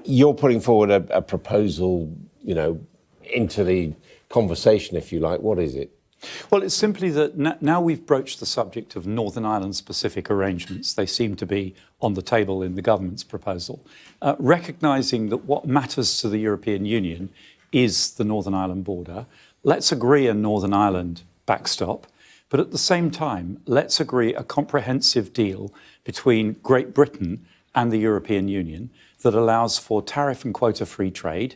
You're putting forward a proposal, into the conversation, if you like. What is it? Well, it's simply that now we've broached the subject of Northern Ireland-specific arrangements. They seem to be on the table in the government's proposal, recognising that what matters to the European Union is the Northern Ireland border. Let's agree a Northern Ireland backstop, but at the same time, let's agree a comprehensive deal between Great Britain and the European Union that allows for tariff and quota-free trade.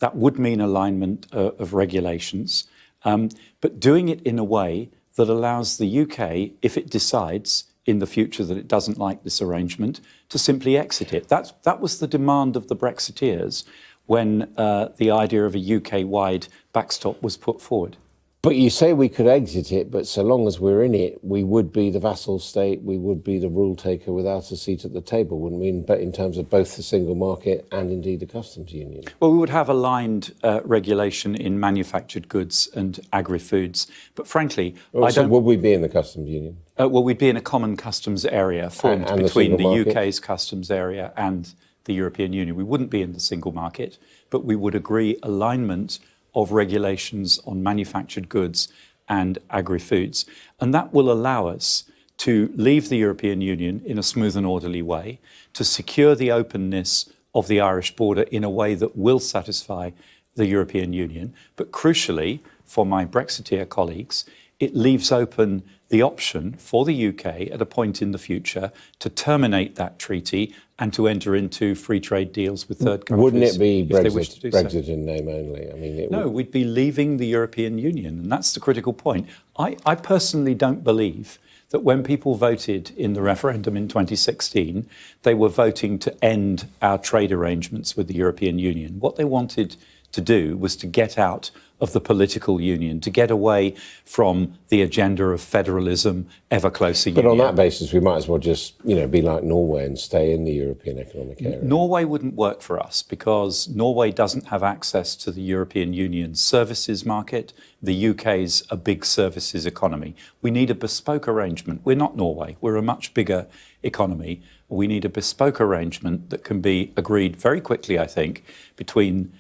That would mean alignment of regulations, but doing it in a way that allows the UK, if it decides in the future that it doesn't like this arrangement, to simply exit it. That was the demand of the Brexiteers when the idea of a UK-wide backstop was put forward. But you say we could exit it, but so long as we're in it, we would be the vassal state, we would be the rule taker without a seat at the table, wouldn't we, in terms of both the single market and indeed the customs union? Well, we would have aligned regulation in manufactured goods and agri-foods. But frankly, would we be in the customs union? Well, we'd be in a common customs area formed and between the market? UK's customs area and the European Union. We wouldn't be in the single market, but we would agree alignment of regulations on manufactured goods and agri-foods. And that will allow us to leave the European Union in a smooth and orderly way, to secure the openness of the Irish border in a way that will satisfy the European Union. But crucially, for my Brexiteer colleagues, it leaves open the option for the UK at a point in the future to terminate that treaty and to enter into free trade deals with third countries. Wouldn't it be Brexit so. in name only? I mean, no, we'd be leaving the European Union, and that's the critical point. I personally don't believe that when people voted in the referendum in 2016, they were voting to end our trade arrangements with the European Union. What they wanted to do was to get out of the political union, to get away from the agenda of federalism, ever closer union. But on that basis, we might as well just, be like Norway and stay in the European Economic Area. Norway wouldn't work for us because Norway doesn't have access to the European Union's services market. The UK's a big services economy. We need a bespoke arrangement. We're not Norway. We're a much bigger economy. We need a bespoke arrangement that can be agreed very quickly, I think, between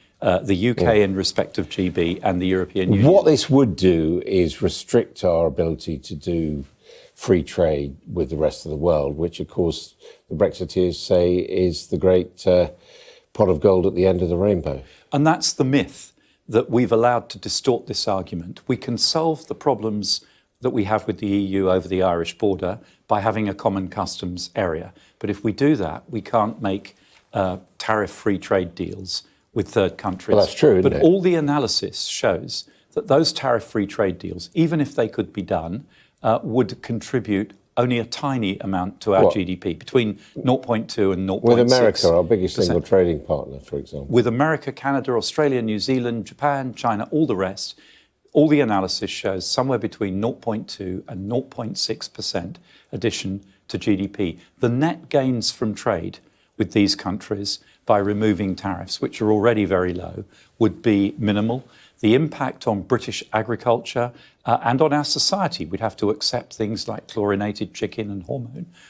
the UK in respect of GB and the European Union. What this would do is restrict our ability to do free trade with the rest of the world, which, of course, the Brexiteers say is the great pot of gold at the end of the rainbow. And that's the myth that we've allowed to distort this argument. We can solve the problems that we have with the EU over the Irish border by having a common customs area. But if we do that, we can't make tariff-free trade deals with third countries. Well, that's true, isn't it? But all the analysis shows that those tariff-free trade deals, even if they could be done, would contribute only a tiny amount to our GDP, between 0.2 and 0.6%. With America, our biggest single trading partner, for example. With America, Canada, Australia, New Zealand, Japan, China, all the rest, all the analysis shows somewhere between 0.2 and 0.6% addition to GDP. The net gains from trade with these countries by removing tariffs, which are already very low, would be minimal. The impact on British agriculture and on our society, we'd have to accept things like chlorinated chicken and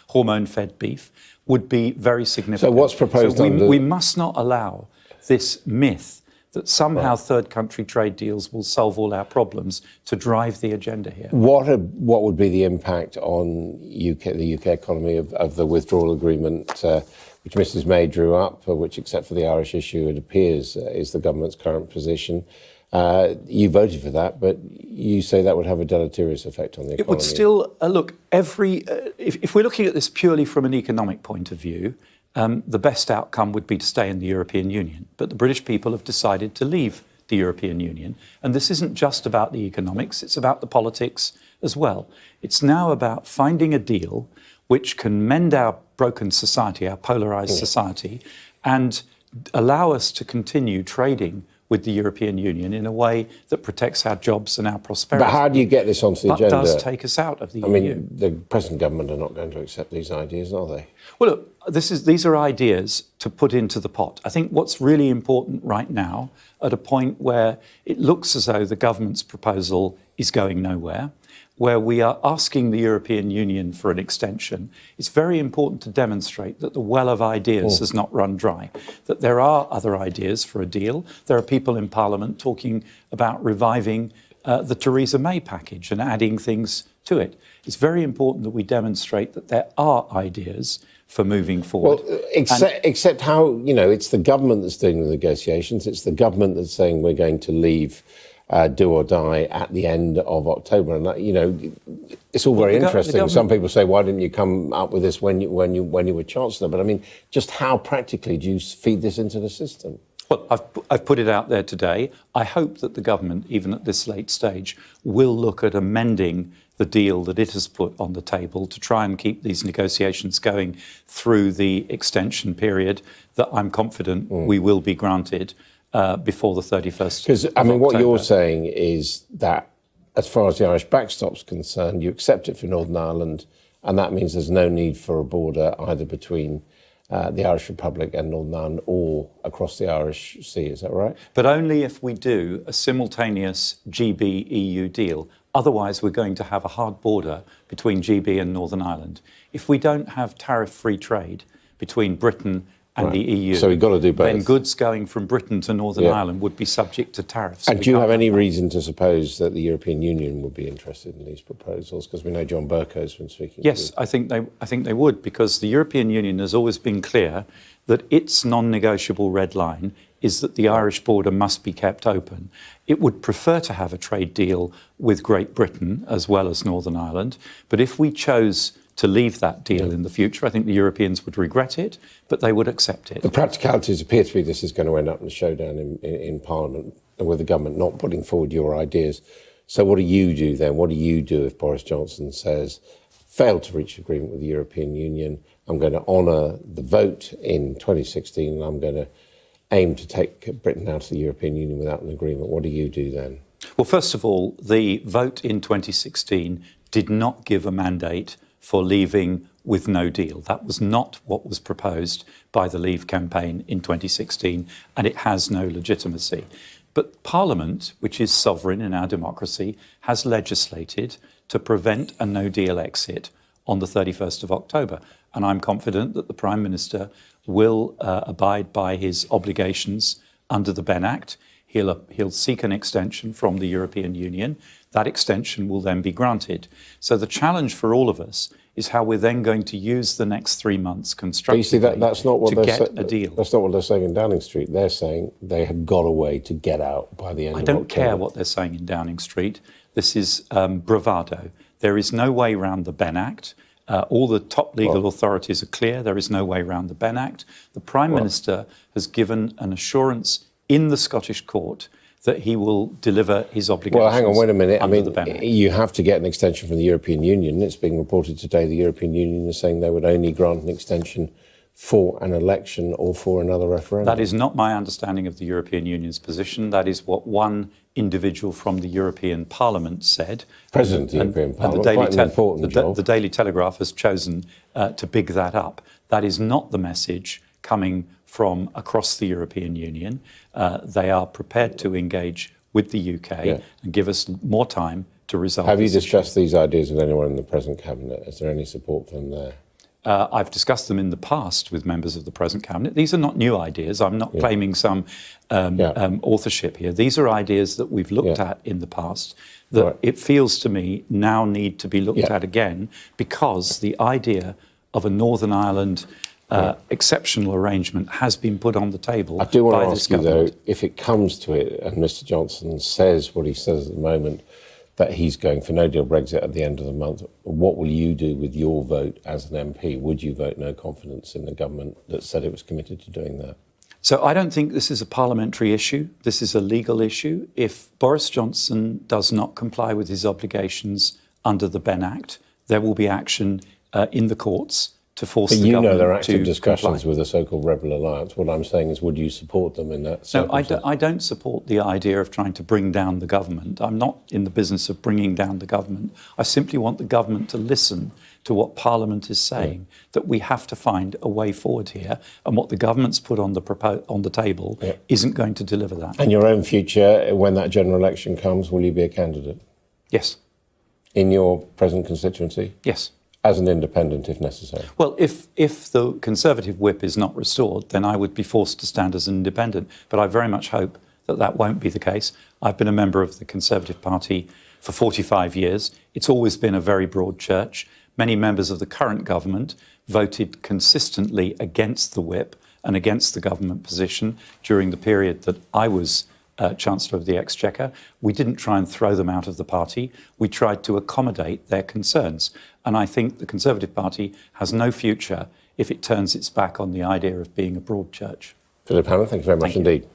hormone-fed beef, would be very significant. So what's proposed we must not allow this myth that somehow third country trade deals will solve all our problems to drive the agenda here. What would be the impact on the UK economy of the withdrawal agreement which Mrs May drew up, which, except for the Irish issue, it appears is the government's current position? You voted for that, but you say that would have a deleterious effect on the economy. It would still, look, if we're looking at this purely from an economic point of view, the best outcome would be to stay in the European Union. But the British people have decided to leave the European Union. And this isn't just about the economics, it's about the politics as well. It's now about finding a deal which can mend our broken society, our polarised society, and allow us to continue trading with the European Union in a way that protects our jobs and our prosperity. But how do you get this onto the agenda? But does take us out of the EU. I mean, the present government are not going to accept these ideas, are they? Well, look, these are ideas to put into the pot. I think what's really important right now, at a point where it looks as though the government's proposal is going nowhere, where we are asking the European Union for an extension, it's very important to demonstrate that the well of ideas has not run dry, that there are other ideas for a deal. There are people in Parliament talking about reviving the Theresa May package and adding things to it. It's very important that we demonstrate that there are ideas for moving forward. Well, except how, it's the government that's doing the negotiations. It's the government that's saying we're going to leave do or die at the end of October. And, it's all very interesting. Some people say, why didn't you come up with this when you were Chancellor? But I mean, just how practically do you feed this into the system? Well, I've put it out there today. I hope that the government, even at this late stage, will look at amending the deal that it has put on the table to try and keep these negotiations going through the extension period that I'm confident we will be granted before the 31st. Because, what you're saying is that as far as the Irish backstop's concerned, you accept it for Northern Ireland, and that means there's no need for a border either between the Irish Republic and Northern Ireland or across the Irish Sea. Is that right? But only if we do a simultaneous GB-EU deal. Otherwise, we're going to have a hard border between GB and Northern Ireland. If we don't have tariff-free trade between Britain and the EU, so we've got to do both. Then goods going from Britain to Northern Ireland would be subject to tariffs. And do you have any reason to suppose that the European Union would be interested in these proposals? Because we know John Bercow's been speaking. Yes, I think they would, because the European Union has always been clear that its non-negotiable red line is that the Irish border must be kept open. It would prefer to have a trade deal with Great Britain as well as Northern Ireland, but if we chose to leave that deal in the future, I think the Europeans would regret it, but they would accept it. The practicalities appear to be this is going to end up in a showdown in Parliament with the government not putting forward your ideas. So what do you do then? What do you do if Boris Johnson says, failed to reach agreement with the European Union, I'm going to honour the vote in 2016 and I'm going to aim to take Britain out of the European Union without an agreement? What do you do then? Well, first of all, the vote in 2016 did not give a mandate for leaving with no deal. That was not what was proposed by the Leave campaign in 2016, and it has no legitimacy. But Parliament, which is sovereign in our democracy, has legislated to prevent a no-deal exit on the 31st of October. And I'm confident that the Prime Minister will abide by his obligations under the Benn Act. He'll seek an extension from the European Union. That extension will then be granted. So the challenge for all of us is how we're then going to use the next 3 months constructively that's not what to get a deal. That's not what they're saying in Downing Street. They're saying they have got a way to get out by the end of October. I don't care what they're saying in Downing Street. This is bravado. There is no way around the Benn Act. All the top legal authorities are clear. There is no way around the Benn Act. The Prime Minister has given an assurance in the Scottish court that he will deliver his obligations. Well, hang on, wait a minute. The you have to get an extension from the European Union. It's being reported today the European Union is saying they would only grant an extension for an election or for another referendum. That is not my understanding of the European Union's position. That is what one individual from the European Parliament said. President of the European Parliament, quite an important job. The Daily Telegraph has chosen to big that up. That is not the message coming from across the European Union. They are prepared to engage with the UK and give us more time to resolve Have you discussed these ideas with anyone in the present Cabinet? Is there any support for them there? I've discussed them in the past with members of the present Cabinet. These are not new ideas. I'm not claiming some authorship here. These are ideas that we've looked at in the past that it feels to me now need to be looked at again, because the idea of a Northern Ireland exceptional arrangement has been put on the table. I do want to ask you, though, if it comes to it and Mr Johnson says what he says at the moment, that he's going for no-deal Brexit at the end of the month, what will you do with your vote as an MP? Would you vote no confidence in the government that said it was committed to doing that? So I don't think this is a parliamentary issue. This is a legal issue. If Boris Johnson does not comply with his obligations under the Benn Act, there will be action in the courts to force the government to comply. But you know there are active discussions with the so-called Rebel Alliance. What I'm saying is, would you support them in that circumstance? No, I don't support the idea of trying to bring down the government. I'm not in the business of bringing down the government. I simply want the government to listen to what Parliament is saying, that we have to find a way forward here, and what the government's put on the table isn't going to deliver that. And your own future, when that general election comes, will you be a candidate? Yes. in your present constituency? Yes. As an independent, if necessary? Well, if the Conservative whip is not restored, then I would be forced to stand as an independent. But I very much hope that that won't be the case. I've been a member of the Conservative Party for 45 years. It's always been a very broad church. Many members of the current government voted consistently against the whip and against the government position during the period that I was Chancellor of the Exchequer. We didn't try and throw them out of the party. We tried to accommodate their concerns. And I think the Conservative Party has no future if it turns its back on the idea of being a broad church. Philip Hammond, thank you very much indeed.